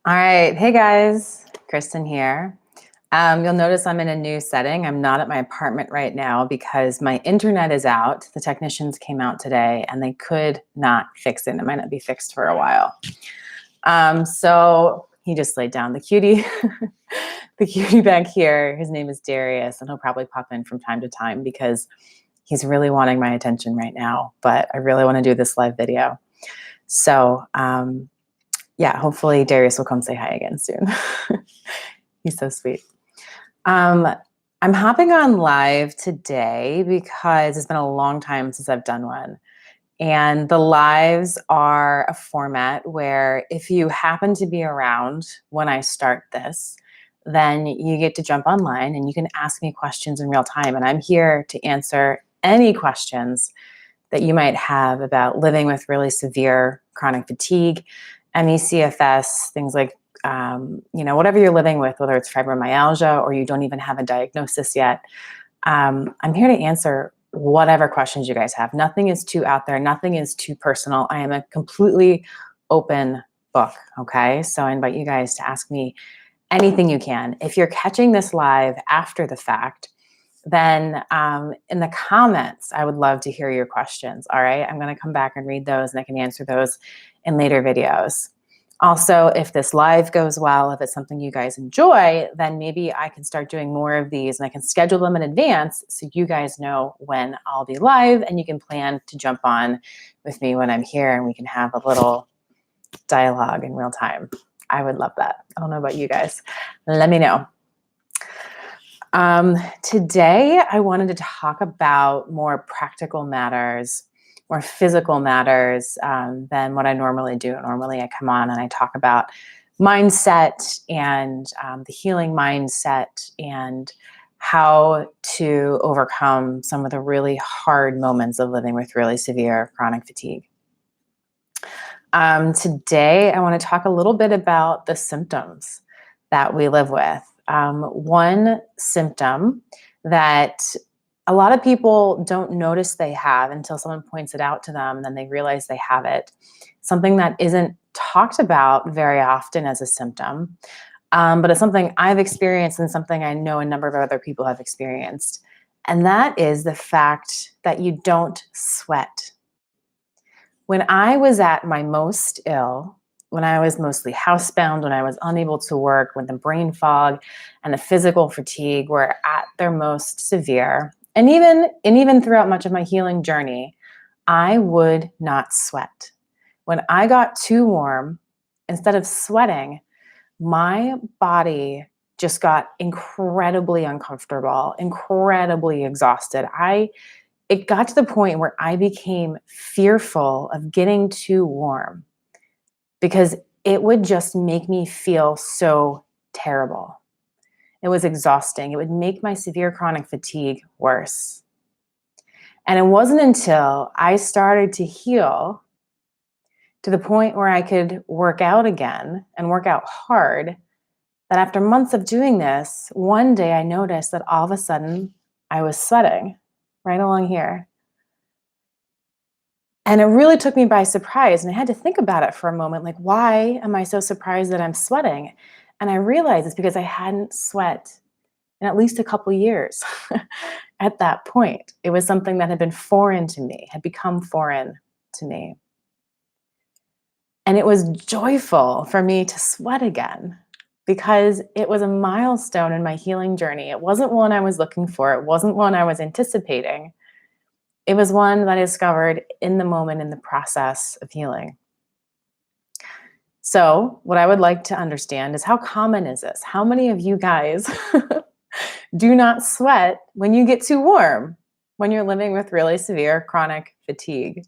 All right. Hey guys, Kristen here. You'll notice I'm in a new setting. I'm not at my apartment right now because my internet is out. The technicians came out today and they could not fix it. It might not be fixed for a while. So he just laid down the cutie, the cutie back here. His name is Darius, and he'll probably pop in from time to time because he's really wanting my attention right now, but I really want to do this live video. So, yeah, hopefully Darius will come say hi again soon. He's so sweet. I'm hopping on live today because it's been a long time since I've done one. And the lives are a format where if you happen to be around when I start this, then you get to jump online and you can ask me questions in real time. And I'm here to answer any questions that you might have about living with really severe chronic fatigue, ME/CFS, things like, whatever you're living with, whether it's fibromyalgia or you don't even have a diagnosis yet. I'm here to answer whatever questions you guys have. Nothing is too out there. Nothing is too personal. I am a completely open book. Okay. So I invite you guys to ask me anything you can. If you're catching this live after the fact, then in the comments, I would love to hear your questions. All right. I'm going to come back and read those and I can answer those in later videos. Also, if this live goes well, if it's something you guys enjoy, then maybe I can start doing more of these and I can schedule them in advance so you guys know when I'll be live and you can plan to jump on with me when I'm here and we can have a little dialogue in real time. I would love that. I don't know about you guys. Let me know. Today, I wanted to talk about more practical matters, more physical matters than what I normally do. Normally, I come on and I talk about mindset and the healing mindset and how to overcome some of the really hard moments of living with really severe chronic fatigue. Today, I want to talk a little bit about the symptoms that we live with. One symptom that a lot of people don't notice they have until someone points it out to them and then they realize they have it. Something that isn't talked about very often as a symptom, but it's something I've experienced and something I know a number of other people have experienced. And that is the fact that you don't sweat. When I was at my most ill, when I was mostly housebound, when I was unable to work, when the brain fog and the physical fatigue were at their most severe, and even throughout much of my healing journey, I would not sweat. When I got too warm, instead of sweating, my body just got incredibly uncomfortable, incredibly exhausted. It got to the point where I became fearful of getting too warm because it would just make me feel so terrible. It was exhausting. It would make my severe chronic fatigue worse. And it wasn't until I started to heal to the point where I could work out again and work out hard that after months of doing this, one day I noticed that all of a sudden I was sweating right along here. And it really took me by surprise. And I had to think about it for a moment, like, why am I so surprised that I'm sweating? And I realized it's because I hadn't sweat in at least a couple years at that point. It was something that had been foreign to me, had become foreign to me. And it was joyful for me to sweat again because it was a milestone in my healing journey. It wasn't one I was looking for. It wasn't one I was anticipating. It was one that I discovered in the moment in the process of healing. So what I would like to understand is, how common is this? How many of you guys do not sweat when you get too warm, when you're living with really severe chronic fatigue?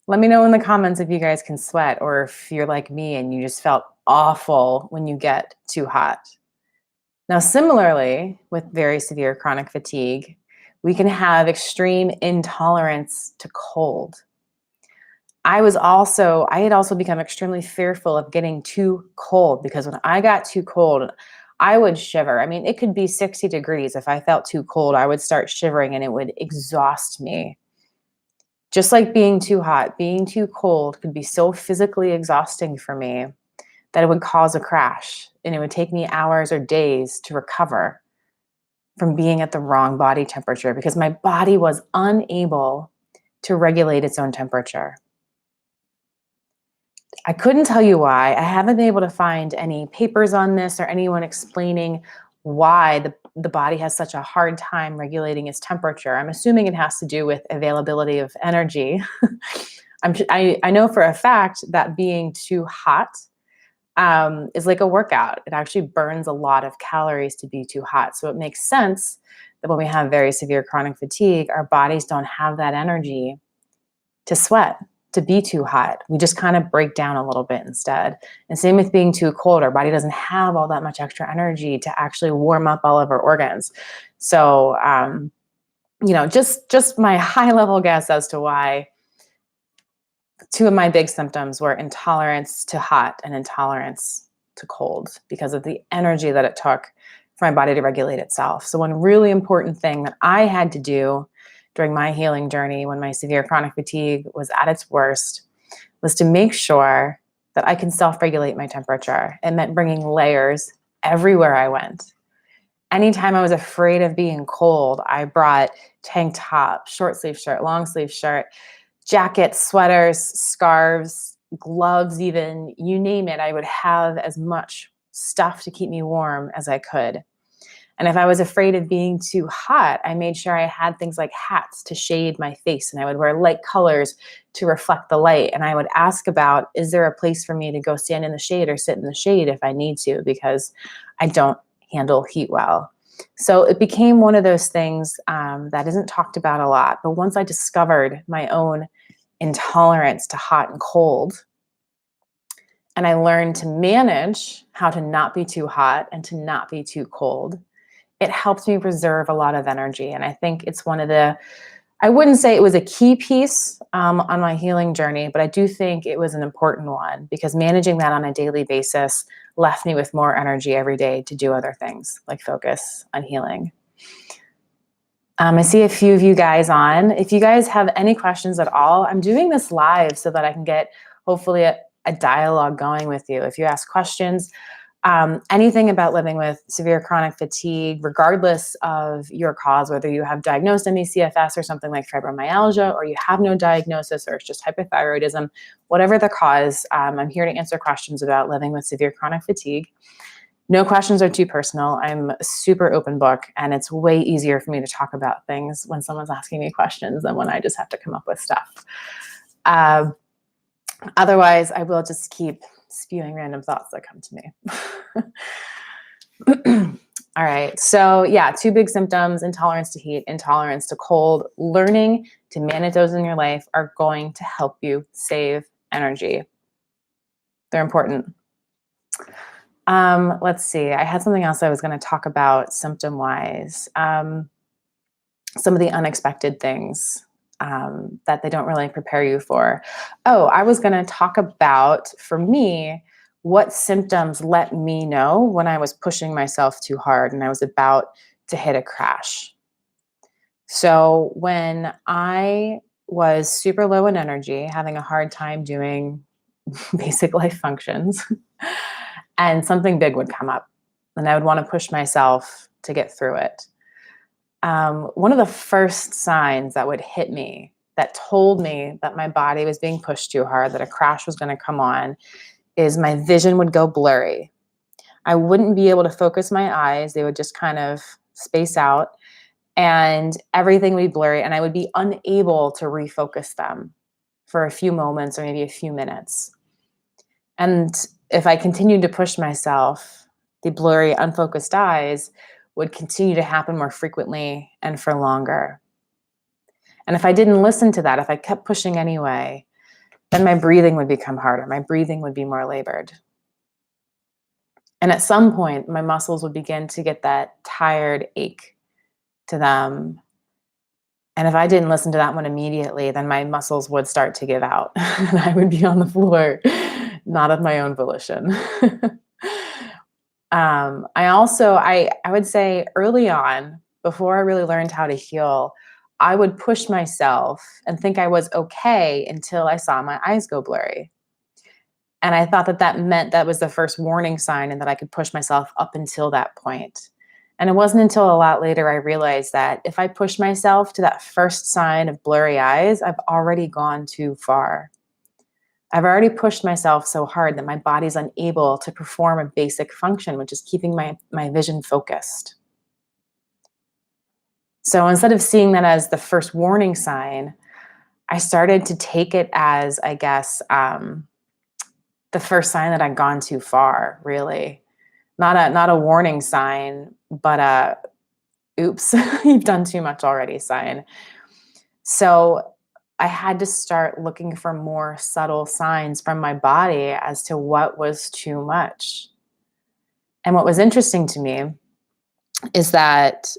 Let me know in the comments if you guys can sweat, or if you're like me and you just felt awful when you get too hot. Now, similarly, with very severe chronic fatigue, we can have extreme intolerance to cold. I had also become extremely fearful of getting too cold, because when I got too cold, I would shiver. I mean, it could be 60 degrees. If I felt too cold, I would start shivering and it would exhaust me. Just like being too hot, being too cold could be so physically exhausting for me that it would cause a crash and it would take me hours or days to recover from being at the wrong body temperature because my body was unable to regulate its own temperature. I couldn't tell you why. I haven't been able to find any papers on this or anyone explaining why the body has such a hard time regulating its temperature. I'm assuming it has to do with availability of energy. I know for a fact that being too hot is like a workout. It actually burns a lot of calories to be too hot. So it makes sense that when we have very severe chronic fatigue, our bodies don't have that energy to sweat, to be too hot. We just kind of break down a little bit instead. And same with being too cold. Our body doesn't have all that much extra energy to actually warm up all of our organs. So, just my high level guess as to why two of my big symptoms were intolerance to hot and intolerance to cold because of the energy that it took for my body to regulate itself. So one really important thing that I had to do during my healing journey when my severe chronic fatigue was at its worst was to make sure that I can self-regulate my temperature. It meant bringing layers everywhere I went. Anytime I was afraid of being cold, I brought tank top, short sleeve shirt, long sleeve shirt, jackets, sweaters, scarves, gloves, even, you name it. I would have as much stuff to keep me warm as I could. And if I was afraid of being too hot, I made sure I had things like hats to shade my face, and I would wear light colors to reflect the light. And I would ask about, is there a place for me to go stand in the shade or sit in the shade if I need to, because I don't handle heat well. So it became one of those things that isn't talked about a lot. But once I discovered my own intolerance to hot and cold, and I learned to manage how to not be too hot and to not be too cold, it helped me preserve a lot of energy. And I think it's one of the, I wouldn't say it was a key piece on my healing journey, but I do think it was an important one because managing that on a daily basis left me with more energy every day to do other things like focus on healing. I see a few of you guys on. If you guys have any questions at all, I'm doing this live so that I can get hopefully a dialogue going with you. If you ask questions, anything about living with severe chronic fatigue, regardless of your cause, whether you have diagnosed ME/CFS or something like fibromyalgia, or you have no diagnosis, or it's just hypothyroidism, whatever the cause, I'm here to answer questions about living with severe chronic fatigue. No questions are too personal. I'm a super open book, and it's way easier for me to talk about things when someone's asking me questions than when I just have to come up with stuff. Otherwise, I will just keep spewing random thoughts that come to me. All right. So yeah, two big symptoms: intolerance to heat, intolerance to cold. Learning to manage those in your life are going to help you save energy. They're important. Let's see. I had something else I was going to talk about symptom-wise. Some of the unexpected things that they don't really prepare you for. Oh, I was going to talk about, for me, what symptoms let me know when I was pushing myself too hard and I was about to hit a crash. So when I was super low in energy, having a hard time doing basic life functions, and something big would come up, and I would want to push myself to get through it. One of the first signs that would hit me that told me that my body was being pushed too hard, that a crash was going to come on, is my vision would go blurry. I wouldn't be able to focus my eyes. They would just kind of space out, and everything would be blurry, and I would be unable to refocus them for a few moments or maybe a few minutes. And if I continued to push myself, the blurry, unfocused eyes would continue to happen more frequently and for longer. And if I didn't listen to that, if I kept pushing anyway, then my breathing would become harder. My breathing would be more labored. And at some point, my muscles would begin to get that tired ache to them. And if I didn't listen to that one immediately, then my muscles would start to give out and I would be on the floor, not of my own volition. I would say early on, before I really learned how to heal, I would push myself and think I was okay until I saw my eyes go blurry. And I thought that that meant that was the first warning sign and that I could push myself up until that point. And it wasn't until a lot later I realized that if I push myself to that first sign of blurry eyes, I've already gone too far. I've already pushed myself so hard that my body's unable to perform a basic function, which is keeping my vision focused. So instead of seeing that as the first warning sign, I started to take it as, I guess, the first sign that I'd gone too far, really. Not a warning sign, but a oops, you've done too much already sign. So I had to start looking for more subtle signs from my body as to what was too much. And what was interesting to me is that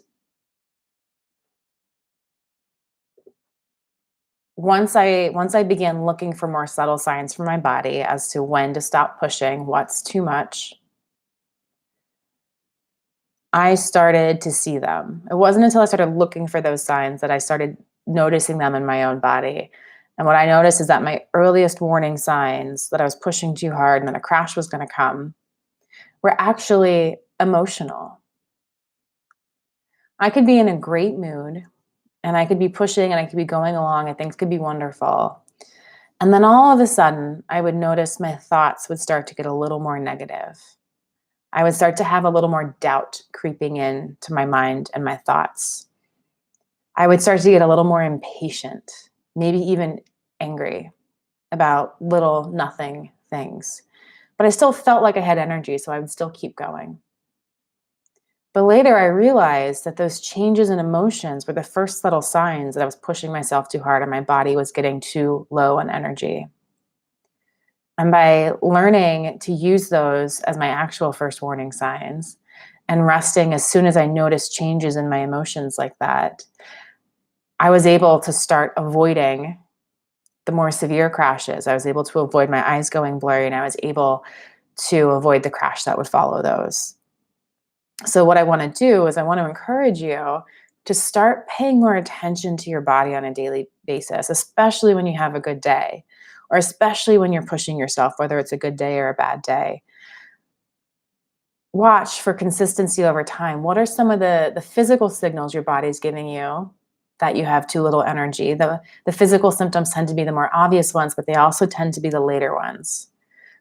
once I began looking for more subtle signs from my body as to when to stop pushing, what's too much, I started to see them. It wasn't until I started looking for those signs that I started noticing them in my own body. And what I noticed is that my earliest warning signs that I was pushing too hard and that a crash was going to come were actually emotional. I could be in a great mood and I could be pushing and I could be going along and things could be wonderful. And then all of a sudden, I would notice my thoughts would start to get a little more negative. I would start to have a little more doubt creeping in to my mind and my thoughts. I would start to get a little more impatient, maybe even angry about little nothing things. But I still felt like I had energy, so I would still keep going. But later I realized that those changes in emotions were the first subtle signs that I was pushing myself too hard and my body was getting too low on energy. And by learning to use those as my actual first warning signs and resting as soon as I noticed changes in my emotions like that, I was able to start avoiding the more severe crashes. I was able to avoid my eyes going blurry and I was able to avoid the crash that would follow those. So what I want to do is I want to encourage you to start paying more attention to your body on a daily basis, especially when you have a good day, or especially when you're pushing yourself, whether it's a good day or a bad day. Watch for consistency over time. What are some of the physical signals your body's giving you that you have too little energy? The physical symptoms tend to be the more obvious ones, but they also tend to be the later ones.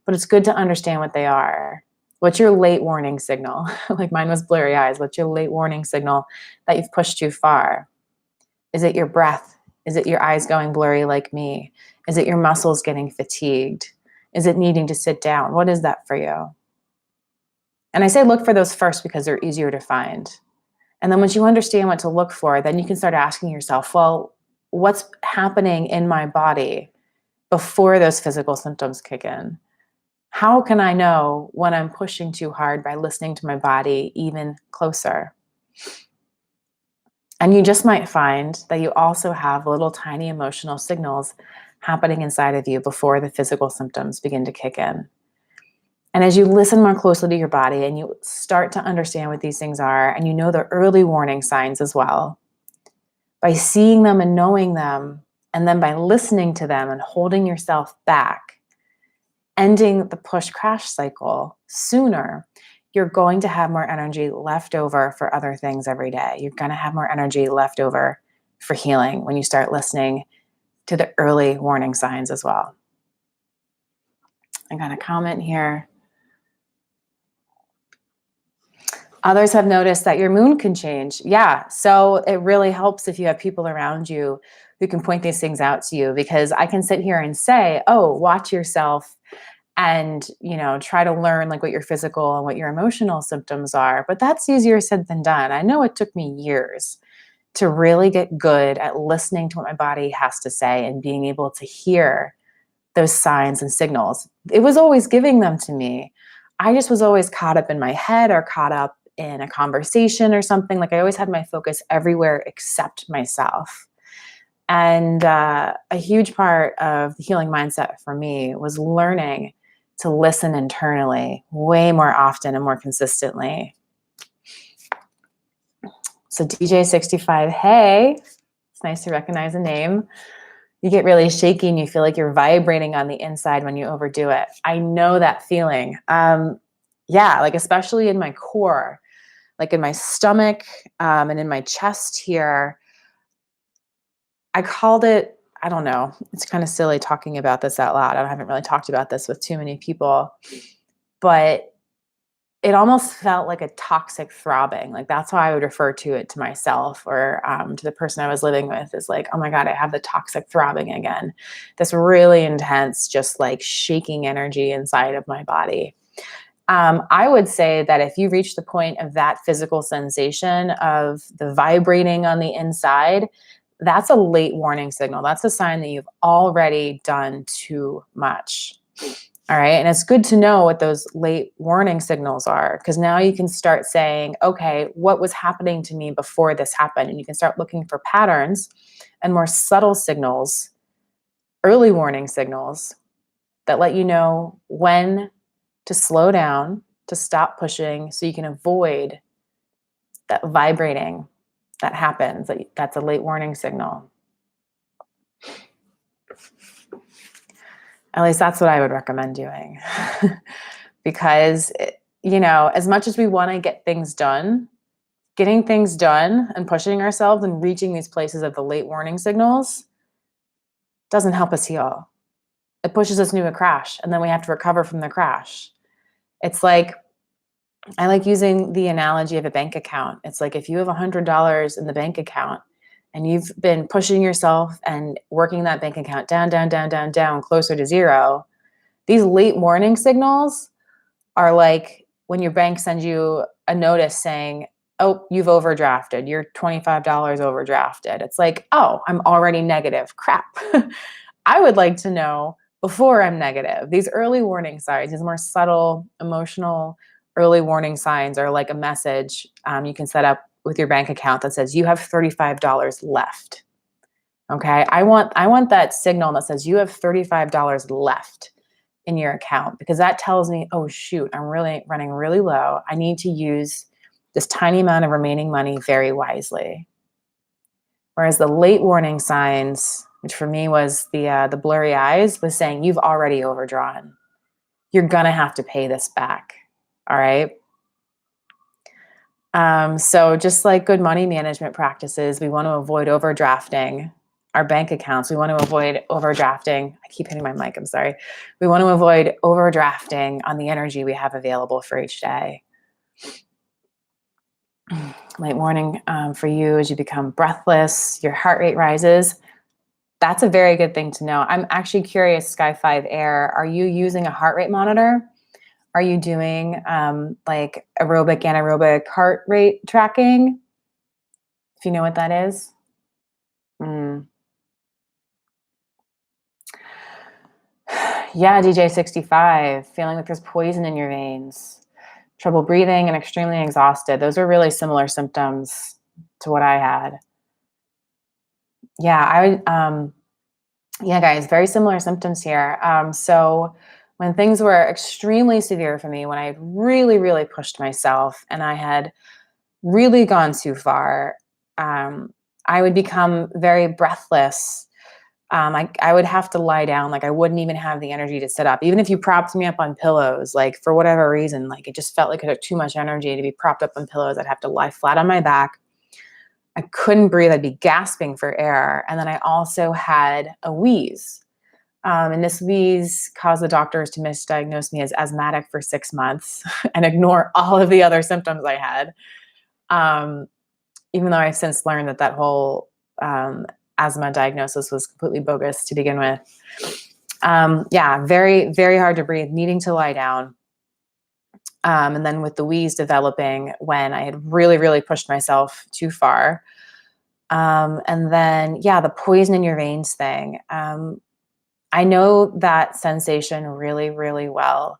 But it's good to understand what they are. What's your late warning signal? Like mine was blurry eyes. What's your late warning signal that you've pushed too far? Is it your breath? Is it your eyes going blurry like me? Is it your muscles getting fatigued? Is it needing to sit down? What is that for you? And I say look for those first because they're easier to find. And then once you understand what to look for, then you can start asking yourself, well, what's happening in my body before those physical symptoms kick in? How can I know when I'm pushing too hard by listening to my body even closer? And you just might find that you also have little tiny emotional signals happening inside of you before the physical symptoms begin to kick in. And as you listen more closely to your body and you start to understand what these things are, and you know the early warning signs as well, by seeing them and knowing them, and then by listening to them and holding yourself back, ending the push crash cycle sooner, you're going to have more energy left over for other things every day. You're going to have more energy left over for healing when you start listening to the early warning signs as well. I got a comment here. Others have noticed that your mood can change. Yeah, so it really helps if you have people around you who can point these things out to you, because I can sit here and say, oh, watch yourself and, try to learn like what your physical and what your emotional symptoms are. But that's easier said than done. I know it took me years to really get good at listening to what my body has to say and being able to hear those signs and signals. It was always giving them to me. I just was always caught up in my head or caught up in a conversation or something. Like I always had my focus everywhere except myself. And a huge part of the healing mindset for me was learning to listen internally way more often and more consistently. So DJ65, hey, it's nice to recognize a name. You get really shaky and you feel like you're vibrating on the inside when you overdo it. I know that feeling. Yeah, like especially in my core, like in my stomach, and in my chest here. I called it, I don't know, it's kind of silly talking about this out loud. I haven't really talked about this with too many people, but it almost felt like a toxic throbbing. Like that's how I would refer to it to myself or to the person I was living with, is like, oh my God, I have the toxic throbbing again. This really intense, just like shaking energy inside of my body. I would say that if you reach the point of that physical sensation of the vibrating on the inside, that's a late warning signal. That's a sign that you've already done too much. All right. And it's good to know what those late warning signals are, because now you can start saying, okay, what was happening to me before this happened? And you can start looking for patterns and more subtle signals, early warning signals that let you know when to slow down, to stop pushing, so you can avoid that vibrating that happens. That's a late warning signal. At least that's what I would recommend doing. Because, as much as we want to get things done, getting things done and pushing ourselves and reaching these places of the late warning signals doesn't help us heal. It pushes us into a crash, and then we have to recover from the crash. It's like, I like using the analogy of a bank account. It's like if you have $100 in the bank account and you've been pushing yourself and working that bank account down, down, down, down, down, closer to zero, these late warning signals are like when your bank sends you a notice saying, oh, you've overdrafted, you're $25 overdrafted. It's like, oh, I'm already negative. Crap. I would like to know before I'm negative. These early warning signs, these more subtle, emotional early warning signs are like a message you can set up with your bank account that says you have $35 left. Okay, I want that signal that says you have $35 left in your account, because that tells me, oh shoot, I'm really running really low. I need to use this tiny amount of remaining money very wisely. Whereas the late warning signs, which for me was the blurry eyes, was saying you've already overdrawn. You're gonna have to pay this back. All right. So just like good money management practices, we want to avoid overdrafting our bank accounts. We want to avoid overdrafting. I keep hitting my mic. I'm sorry. We want to avoid overdrafting on the energy we have available for each day. Late warning for you as you become breathless, your heart rate rises. That's a very good thing to know. I'm actually curious, Sky 5 Air, are you using a heart rate monitor? Are you doing like aerobic, anaerobic heart rate tracking? If you know what that is. Yeah, DJ 65, feeling like there's poison in your veins, trouble breathing, and extremely exhausted. Those are really similar symptoms to what I had. Yeah, yeah, guys, very similar symptoms here. So when things were extremely severe for me, when I had really, really pushed myself and I had really gone too far, I would become very breathless. I would have to lie down. Like I wouldn't even have the energy to sit up. Even if you propped me up on pillows, like for whatever reason, like it just felt like it took too much energy to be propped up on pillows. I'd have to lie flat on my back. I couldn't breathe. I'd be gasping for air. And then I also had a wheeze. And this wheeze caused the doctors to misdiagnose me as asthmatic for 6 months and ignore all of the other symptoms I had. Even though I've since learned that whole asthma diagnosis was completely bogus to begin with. Yeah, very, very hard to breathe, needing to lie down. And then with the wheeze developing when I had really, really pushed myself too far. And then, yeah, the poison in your veins thing. I know that sensation really, really well.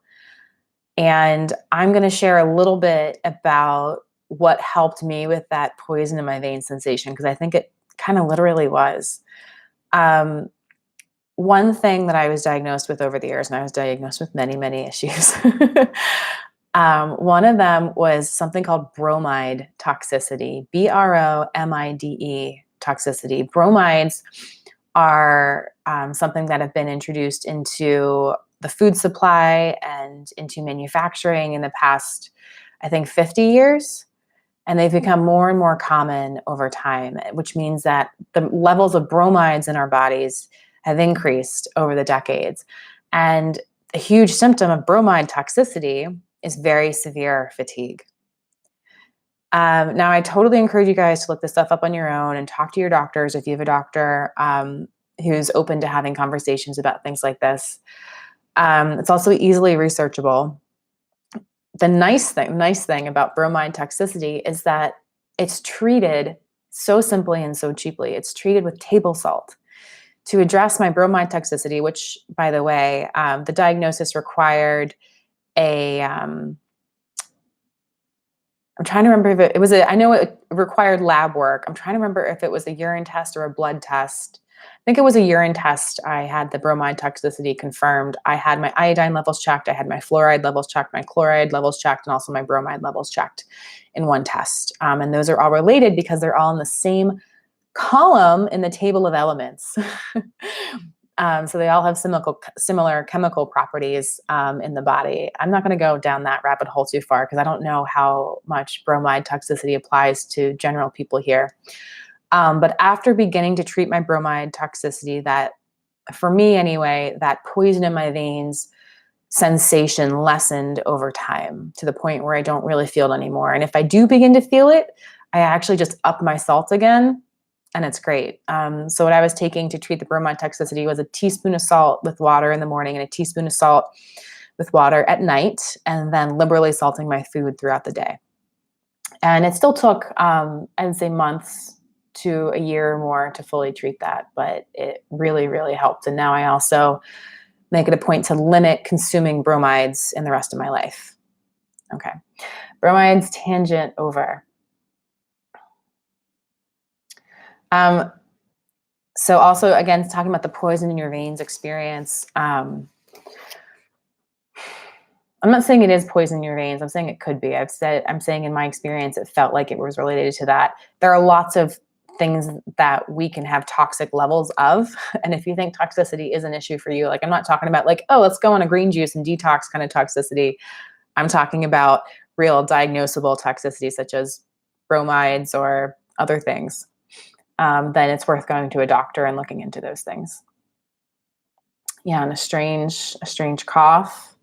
And I'm going to share a little bit about what helped me with that poison in my veins sensation, because I think it kind of literally was. One thing that I was diagnosed with over the years, and I was diagnosed with many, many issues. One of them was something called bromide toxicity, BROMIDE toxicity. Bromides are something that have been introduced into the food supply and into manufacturing in the past, I think, 50 years. And they've become more and more common over time, which means that the levels of bromides in our bodies have increased over the decades. And a huge symptom of bromide toxicity is very severe fatigue. Now, I totally encourage you guys to look this stuff up on your own and talk to your doctors if you have a doctor who's open to having conversations about things like this. It's also easily researchable. The nice thing about bromide toxicity is that it's treated so simply and so cheaply. It's treated with table salt. To address my bromide toxicity, which, by the way, the diagnosis required I'm trying to remember if it was I know it required lab work. I'm trying to remember if it was a urine test or a blood test. I think it was a urine test. I had the bromide toxicity confirmed. I had my iodine levels checked. I had my fluoride levels checked, my chloride levels checked, and also my bromide levels checked in one test. And those are all related because they're all in the same column in the table of elements. So they all have similar chemical properties in the body. I'm not going to go down that rabbit hole too far because I don't know how much bromide toxicity applies to general people here. But after beginning to treat my bromide toxicity, that, for me anyway, that poison in my veins sensation lessened over time to the point where I don't really feel it anymore. And if I do begin to feel it, I actually just up my salt again. And it's great. So what I was taking to treat the bromide toxicity was a teaspoon of salt with water in the morning and a teaspoon of salt with water at night, and then liberally salting my food throughout the day. And it still took, I'd say, months to a year or more to fully treat that, but it really, really helped. And now I also make it a point to limit consuming bromides in the rest of my life. Okay. Bromides tangent over. So also, again, talking about the poison in your veins experience, I'm not saying it is poison in your veins. I'm saying it could be. I'm saying in my experience, it felt like it was related to that. There are lots of things that we can have toxic levels of. And if you think toxicity is an issue for you, like, I'm not talking about like, oh, let's go on a green juice and detox kind of toxicity. I'm talking about real diagnosable toxicity, such as bromides or other things. Then it's worth going to a doctor and looking into those things. Yeah, and a strange cough.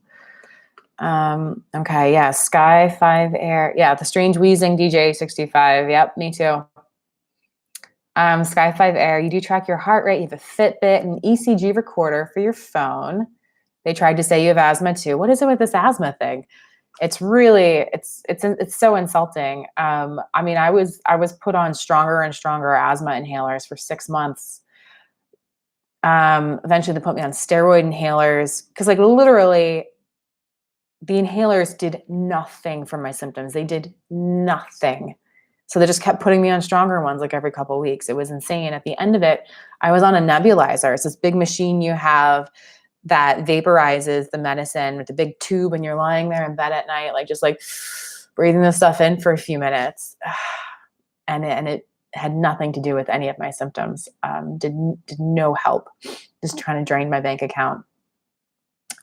Okay, yeah, Sky 5 Air. Yeah, the strange wheezing DJ65. Yep, me too. Sky 5 Air, you do track your heart rate. You have a Fitbit and ECG recorder for your phone. They tried to say you have asthma too. What is it with this asthma thing? It's really, it's so insulting. I mean, I was put on stronger and stronger asthma inhalers for 6 months. Eventually they put me on steroid inhalers because, like, literally the inhalers did nothing for my symptoms. They did nothing. So they just kept putting me on stronger ones like every couple of weeks. It was insane. At the end of it, I was on a nebulizer. It's this big machine you have that vaporizes the medicine with the big tube, and you're lying there in bed at night, like just like breathing the stuff in for a few minutes. And it had nothing to do with any of my symptoms. Did no help. Just trying to drain my bank account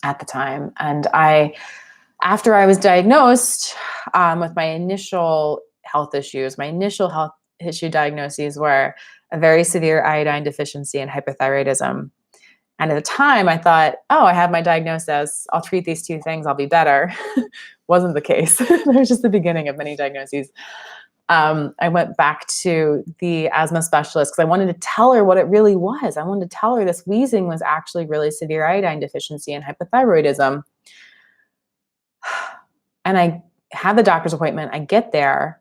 at the time. And after I was diagnosed with my initial health issues, my initial health issue diagnoses were a very severe iodine deficiency and hypothyroidism. And at the time I thought, oh, I have my diagnosis. I'll treat these two things. I'll be better. Wasn't the case. It was just the beginning of many diagnoses. I went back to the asthma specialist because I wanted to tell her what it really was. I wanted to tell her this wheezing was actually really severe iodine deficiency and hypothyroidism. And I have the doctor's appointment. I get there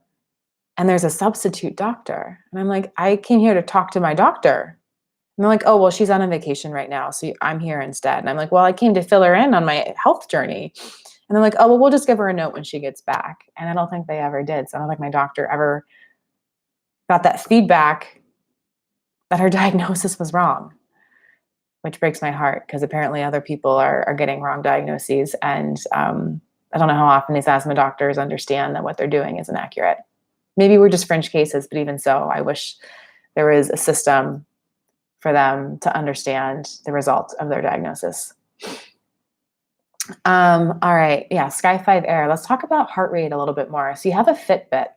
and there's a substitute doctor. And I'm like, I came here to talk to my doctor. And they're like, oh, well, she's on a vacation right now, so I'm here instead. And I'm like, well, I came to fill her in on my health journey. And they're like, oh, well, we'll just give her a note when she gets back. And I don't think they ever did. So I don't think my doctor ever got that feedback that her diagnosis was wrong, which breaks my heart because apparently other people are getting wrong diagnoses. And I don't know how often these asthma doctors understand that what they're doing isn't accurate. Maybe we're just fringe cases, but even so, I wish there was a system for them to understand the result of their diagnosis. All right. Yeah. Sky 5 Air. Let's talk about heart rate a little bit more. So you have a Fitbit.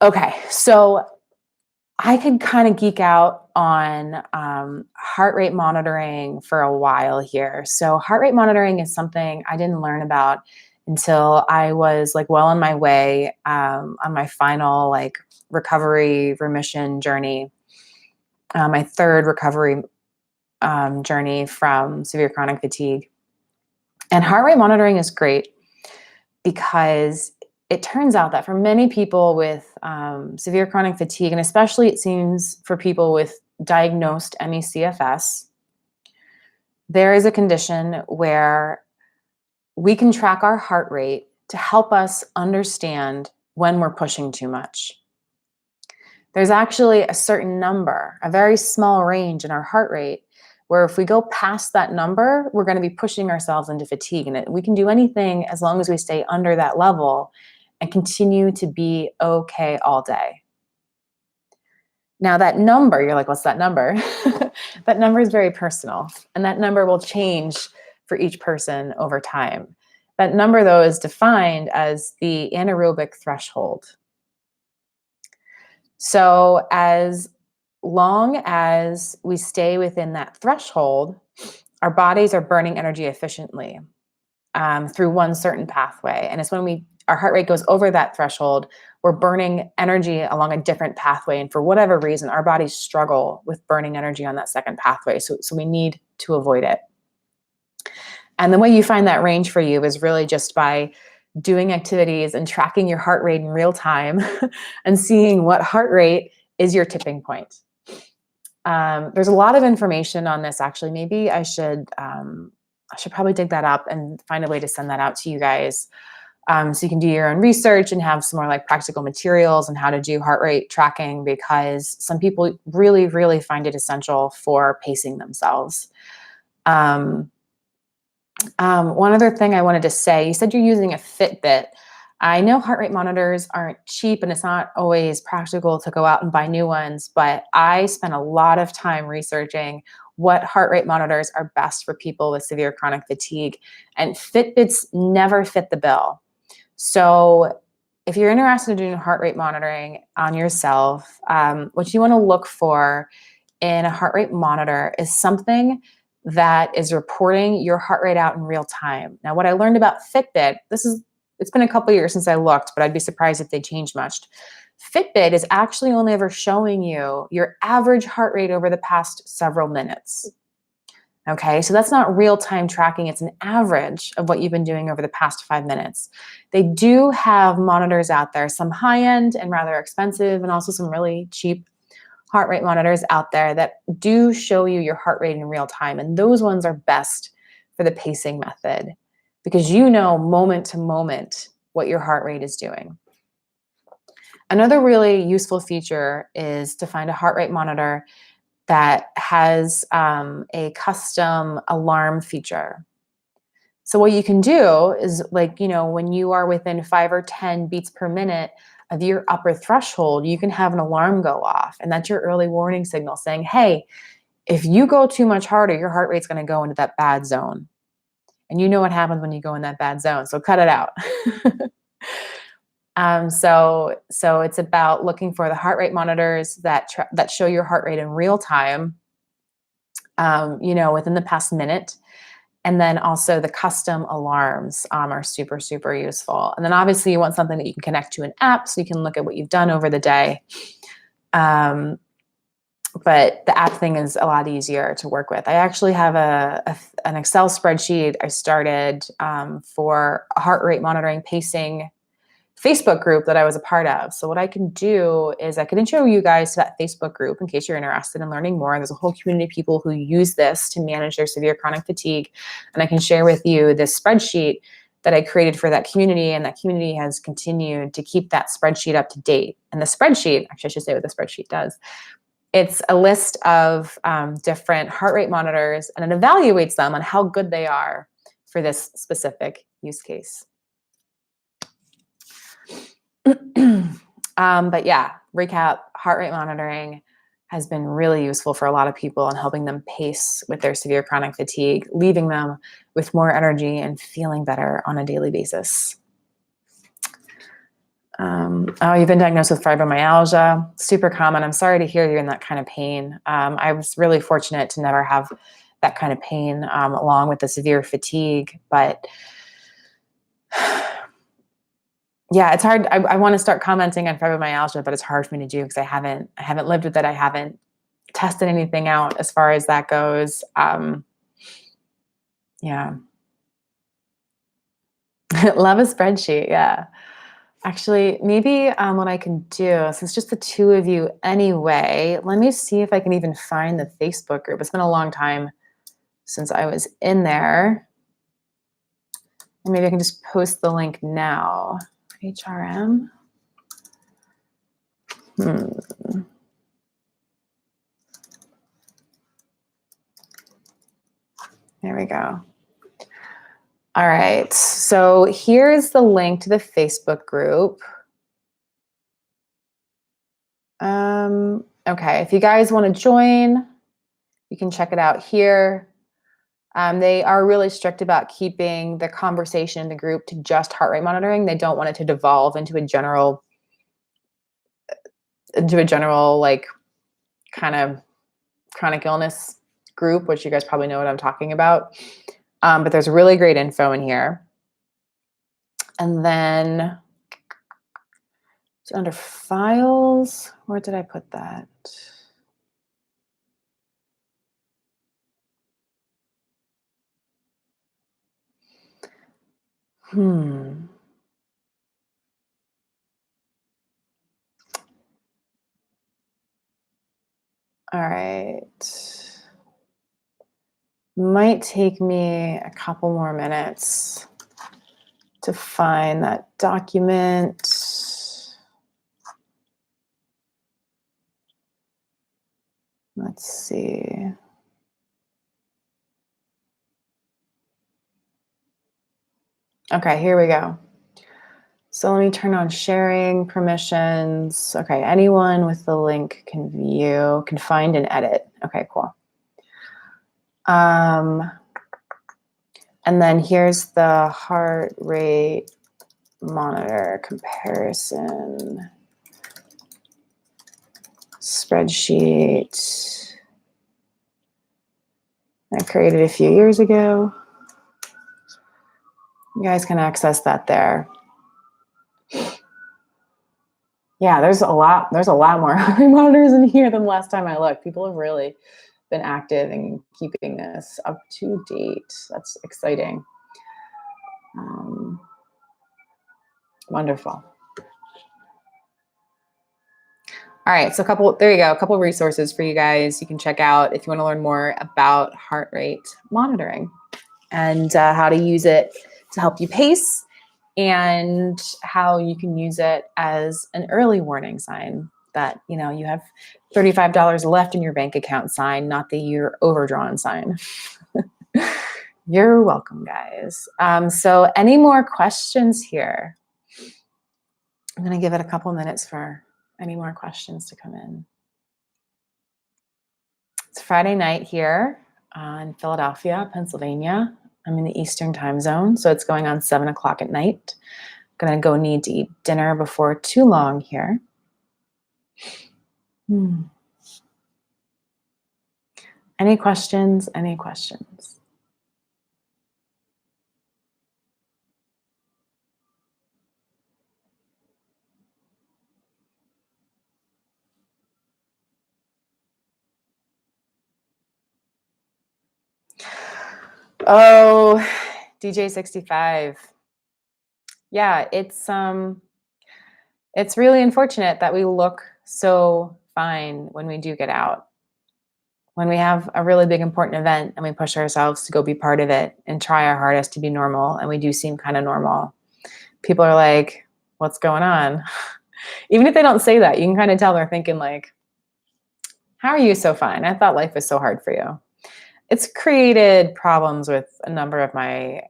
Okay. So I could kind of geek out on heart rate monitoring for a while here. So heart rate monitoring is something I didn't learn about until I was like well on my way on my final like recovery remission journey, my third recovery journey from severe chronic fatigue. And heart rate monitoring is great because it turns out that for many people with severe chronic fatigue, and especially it seems for people with diagnosed ME/CFS, there is a condition where we can track our heart rate to help us understand when we're pushing too much. There's actually a certain number, a very small range in our heart rate, where if we go past that number, we're going to be pushing ourselves into fatigue. And we can do anything as long as we stay under that level and continue to be okay all day. Now that number, you're like, what's that number? That number is very personal, and that number will change for each person over time. That number, though, is defined as the anaerobic threshold. So as long as we stay within that threshold, our bodies are burning energy efficiently through one certain pathway. And it's when our heart rate goes over that threshold, we're burning energy along a different pathway. And for whatever reason, our bodies struggle with burning energy on that second pathway. So we need to avoid it. And the way you find that range for you is really just by doing activities and tracking your heart rate in real time and seeing what heart rate is your tipping point. There's a lot of information on this, actually. Maybe I should probably dig that up and find a way to send that out to you guys. So you can do your own research and have some more like practical materials on how to do heart rate tracking, because some people really, really find it essential for pacing themselves. One other thing I wanted to say, you said you're using a Fitbit. I know heart rate monitors aren't cheap and it's not always practical to go out and buy new ones, but I spent a lot of time researching what heart rate monitors are best for people with severe chronic fatigue, and Fitbits never fit the bill. So if you're interested in doing heart rate monitoring on yourself, what you want to look for in a heart rate monitor is something that is reporting your heart rate out in real time. Now, what I learned about Fitbit, it's been a couple of years since I looked, but I'd be surprised if they changed much. Fitbit is actually only ever showing you your average heart rate over the past several minutes. Okay, so that's not real-time tracking. It's an average of what you've been doing over the past 5 minutes. They do have monitors out there, some high-end and rather expensive, and also some really cheap heart rate monitors out there that do show you your heart rate in real time. And those ones are best for the pacing method because you know moment to moment what your heart rate is doing. Another really useful feature is to find a heart rate monitor that has a custom alarm feature. So what you can do is, like, when you are within 5 or 10 beats per minute of your upper threshold, you can have an alarm go off. And that's your early warning signal saying, hey, if you go too much harder, your heart rate's going to go into that bad zone. And you know what happens when you go in that bad zone. So cut it out. So it's about looking for the heart rate monitors that show your heart rate in real time, within the past minute. And then also the custom alarms are super, super useful. And then obviously you want something that you can connect to an app so you can look at what you've done over the day. But the app thing is a lot easier to work with. I actually have an Excel spreadsheet I started for a heart rate monitoring pacing Facebook group that I was a part of. So what I can do is I can intro you guys to that Facebook group in case you're interested in learning more. There's a whole community of people who use this to manage their severe chronic fatigue. And I can share with you this spreadsheet that I created for that community. And that community has continued to keep that spreadsheet up to date. And the spreadsheet, actually I should say what the spreadsheet does. It's a list of different heart rate monitors, and it evaluates them on how good they are for this specific use case. But yeah, recap, heart rate monitoring has been really useful for a lot of people in helping them pace with their severe chronic fatigue, leaving them with more energy and feeling better on a daily basis. Oh, you've been diagnosed with fibromyalgia. Super common. I'm sorry to hear you're in that kind of pain. I was really fortunate to never have that kind of pain along with the severe fatigue, but yeah, it's hard. I want to start commenting on fibromyalgia, but it's hard for me to do because I haven't lived with it. I haven't tested anything out as far as that goes. Yeah. Love a spreadsheet. Yeah. Actually, maybe what I can do, since just the two of you anyway, let me see if I can even find the Facebook group. It's been a long time since I was in there. And maybe I can just post the link now. HRM. There we go. All right, so here's the link to the Facebook group. Okay, if you guys want to join, you can check it out here. They are really strict about keeping the conversation in the group to just heart rate monitoring. They don't want it to devolve into a general like kind of chronic illness group, which you guys probably know what I'm talking about. But there's really great info in here. And then under files, where did I put that? All right. Might take me a couple more minutes to find that document. Let's see. Okay, here we go. So let me turn on sharing permissions. Okay, anyone with the link can view, can find and edit. Okay, cool. And then here's the heart rate monitor comparison spreadsheet I created a few years ago. You guys can access that there. Yeah, there's a lot more heart rate monitors in here than last time I looked. People have really been active in keeping this up to date. That's exciting. Wonderful. All right, so there you go, a couple resources for you guys you can check out if you want to learn more about heart rate monitoring and how to use it to help you pace and how you can use it as an early warning sign that, you know, you have $35 left in your bank account sign, not the you're overdrawn sign. You're welcome, guys. So any more questions here? I'm going to give it a couple minutes for any more questions to come in. It's Friday night here in Philadelphia, Pennsylvania. I'm in the Eastern time zone, so it's going on 7 o'clock at night. I'm going to go need to eat dinner before too long here. Any questions? Any questions? Oh, DJ 65. Yeah, it's really unfortunate that we look so fine when we do get out. When we have a really big important event and we push ourselves to go be part of it and try our hardest to be normal, and we do seem kind of normal, people are like, what's going on? Even if they don't say that, you can kind of tell they're thinking like, how are you so fine? I thought life was so hard for you. It's created problems with a number of my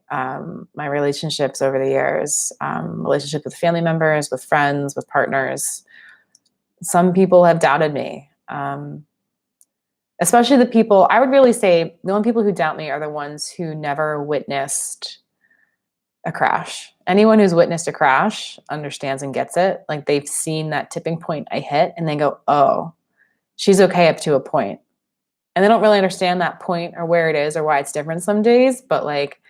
my relationships over the years, relationship with family members, with friends, with partners. Some people have doubted me. Especially the people, I would really say the only people who doubt me are the ones who never witnessed a crash. Anyone who's witnessed a crash understands and gets it. Like they've seen that tipping point I hit and they go, oh, she's okay up to a point. And they don't really understand that point or where it is or why it's different some days. But like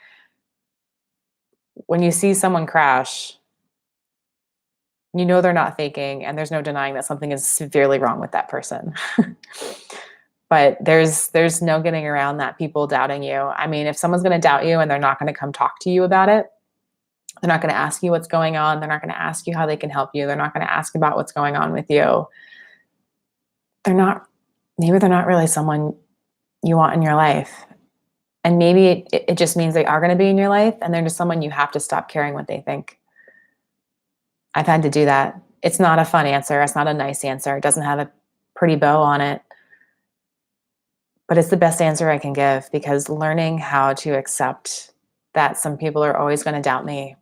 when you see someone crash, you know they're not faking, and there's no denying that something is severely wrong with that person. But there's no getting around that, people doubting you. I mean, if someone's going to doubt you and they're not going to come talk to you about it, they're not going to ask you what's going on. They're not going to ask you how they can help you. They're not going to ask about what's going on with you. Maybe they're not really someone you want in your life. And maybe it just means they are going to be in your life and they're just someone you have to stop caring what they think. I've had to do that. It's not a fun answer. It's not a nice answer. It doesn't have a pretty bow on it. But it's the best answer I can give, because learning how to accept that some people are always going to doubt me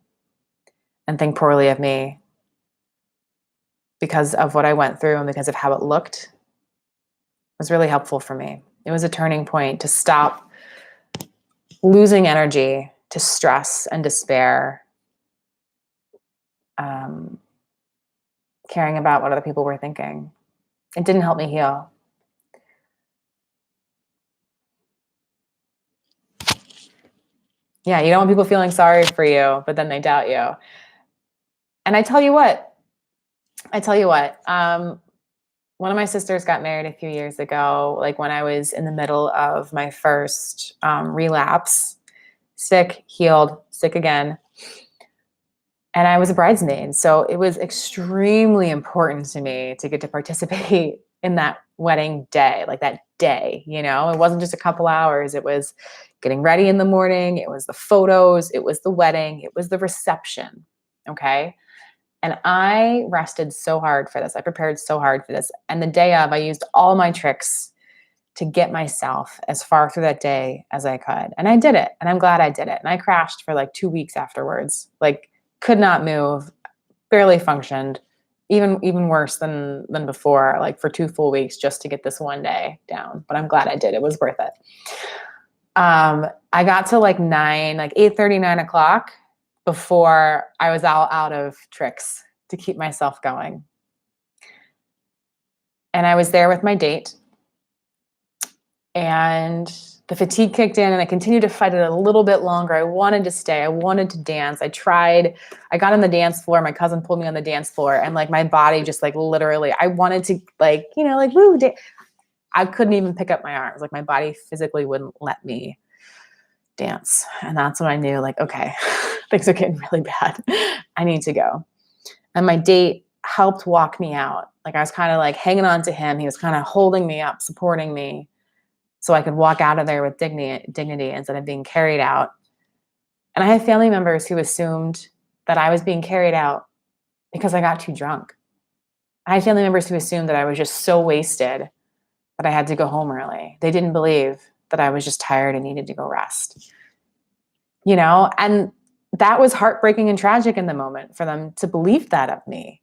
and think poorly of me because of what I went through and because of how it looked was really helpful for me. It was a turning point to stop losing energy to stress and despair, caring about what other people were thinking. It didn't help me heal. Yeah, you don't want people feeling sorry for you, but then they doubt you. And I tell you what, one of my sisters got married a few years ago, like when I was in the middle of my first relapse, sick, healed, sick again. And I was a bridesmaid. So it was extremely important to me to get to participate in that wedding day, like that day, you know. It wasn't just a couple hours. It was getting ready in the morning. It was the photos. It was the wedding. It was the reception. Okay. And I rested so hard for this. I prepared so hard for this. And the day of, I used all my tricks to get myself as far through that day as I could. And I did it. And I'm glad I did it. And I crashed for like 2 weeks afterwards. Like, could not move, barely functioned, even worse than before, like for 2 full weeks just to get this one day down. But I'm glad I did. It was worth it. I got to like 8:30, 9 o'clock before I was all out of tricks to keep myself going. And I was there with my date, and the fatigue kicked in and I continued to fight it a little bit longer. I wanted to stay. I wanted to dance. I got on the dance floor. My cousin pulled me on the dance floor, and like my body just like literally, I wanted to woo. I couldn't even pick up my arms. Like my body physically wouldn't let me dance. And that's when I knew, like, okay, things are getting really bad. I need to go. And my date helped walk me out. Like I was kind of like hanging on to him. He was kind of holding me up, supporting me, so I could walk out of there with dignity instead of being carried out. And I had family members who assumed that I was being carried out because I got too drunk. I had family members who assumed that I was just so wasted that I had to go home early. They didn't believe that I was just tired and needed to go rest. You know, and that was heartbreaking and tragic in the moment for them to believe that of me.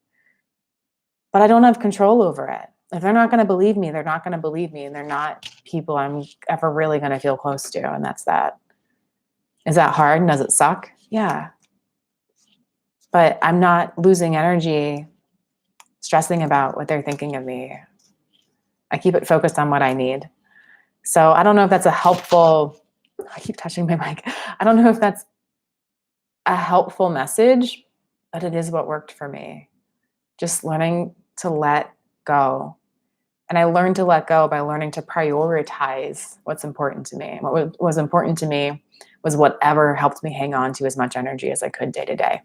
But I don't have control over it. If they're not going to believe me, they're not going to believe me, and they're not people I'm ever really going to feel close to, and that's that. Is that hard, and does it suck? Yeah. But I'm not losing energy stressing about what they're thinking of me. I keep it focused on what I need. So I don't know if that's a helpful, I keep touching my mic. I don't know if that's a helpful message, but it is what worked for me. Just learning to let go. And I learned to let go by learning to prioritize what's important to me. What was important to me was whatever helped me hang on to as much energy as I could day to day.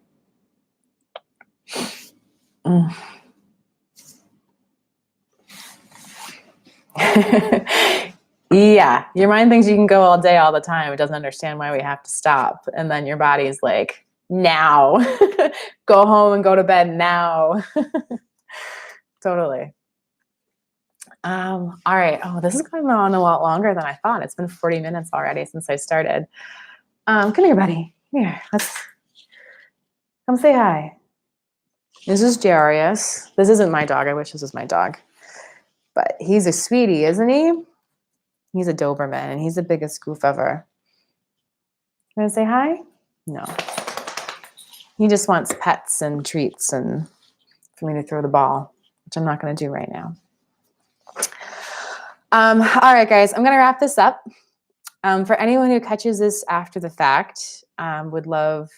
Yeah, your mind thinks you can go all day, all the time. It doesn't understand why we have to stop. And then your body's like, now, go home and go to bed now. Totally. All right. Oh, this is going on a lot longer than I thought. It's been 40 minutes already since I started. Come here, buddy. Here, let's come say hi. This is Darius. This isn't my dog. I wish this was my dog. But he's a sweetie, isn't he? He's a Doberman and he's the biggest goof ever. You want to say hi? No. He just wants pets and treats and for me to throw the ball, which I'm not going to do right now. All right, guys, I'm going to wrap this up. For anyone who catches this after the fact, would love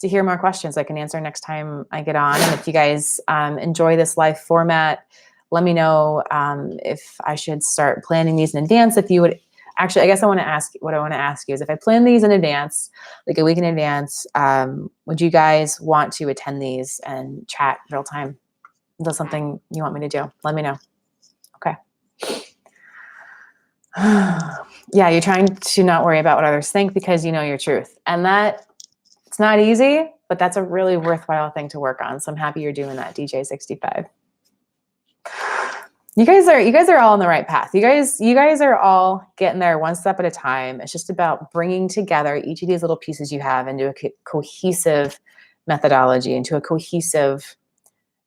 to hear more questions I can answer next time I get on. And if you guys enjoy this live format, let me know if I should start planning these in advance. If you would, actually, I guess what I want to ask you is if I plan these in advance, like a week in advance, would you guys want to attend these and chat real time? Is that something you want me to do? Let me know. Okay. Yeah, you're trying to not worry about what others think because you know your truth. And that, it's not easy, but that's a really worthwhile thing to work on. So I'm happy you're doing that, DJ65. You guys are all on the right path. You guys are all getting there one step at a time. It's just about bringing together each of these little pieces you have into a cohesive methodology, into a cohesive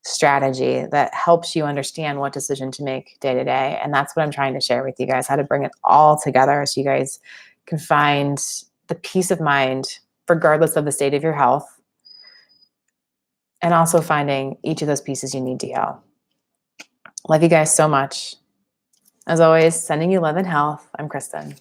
strategy that helps you understand what decision to make day to day. And that's what I'm trying to share with you guys, how to bring it all together so you guys can find the peace of mind regardless of the state of your health, and also finding each of those pieces you need to heal. Love you guys so much. As always, sending you love and health. I'm Kristen.